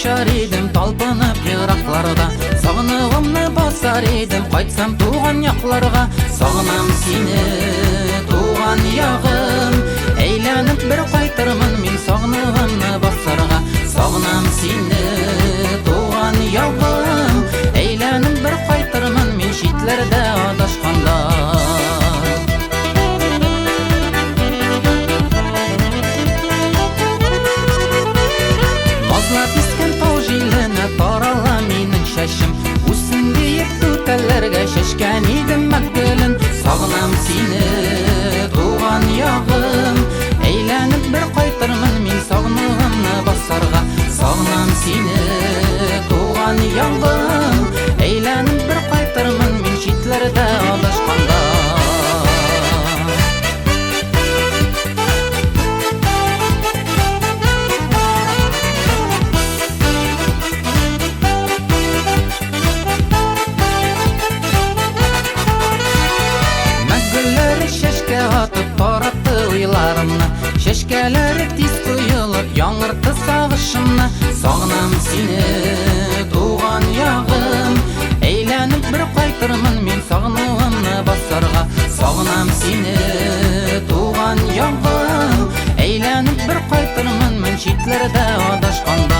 ұшар едім, талпынып жырақларда. Сағынығымны басар едім, қайтсам туған яқларға. Сағынам сені, туған яғым, әйләніп бір қайтырмын мен сағынығымны басарға. Сағынам сені, туған яғым, әйләніп бір қайтырмын мен шетлерде адашқанда. Назлап ескен тау желіні тарала менің шашым, үстінде епті тәллерге шешкен едім мәкгілін. Сағынам сені, туған яғым, әйләніп бір қайтырмын мен сағынығымны басарға. Сағынам сені, туған яғым, әйләніп бір қайтырмын мен шетлерде адашқанда. Таратты ойларымны, шешкелері тез құйылып, яңыртты сағышымны. Сағынам сені, туған яғым, әйләніп бір қайтырмын мен сағынығымны басарға. Сағынам сені, туған яғым, әйләніп бір қайтырмын мен шетлерде адашқанда.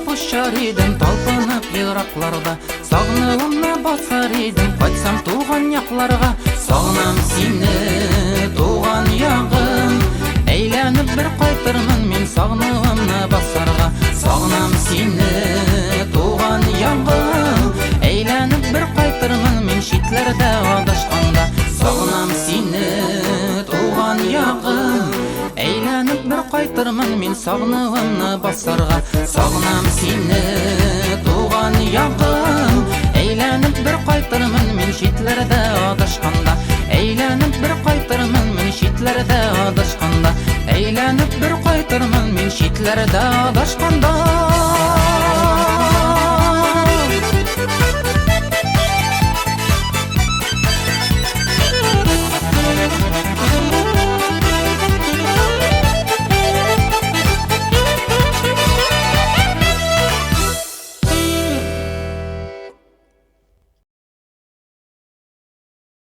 Ұшар едім, талпынып жырақларда. Сағынығымны басар едім, қайтсам туған яқларға. Сағынам сені, туған яғым, әйләніп бір қайтырмын мен сағынығымны басарға. Сағынам сені, туған яғым, әйләніп бір қайтырмын мен шетлерде адашқанда. Сағынам сені, туған яғым, әйләніп бір қайтырмын мен сағынығымны басарға. Сағынам сені, туған яғым, әйләніп бір қайтырмын мен шетлерде адашқанда. Әйләніп бір қайтырмын мен шетлерде адашқанда. Әйләніп бір қайтырмын мен шетлерде адашқанда.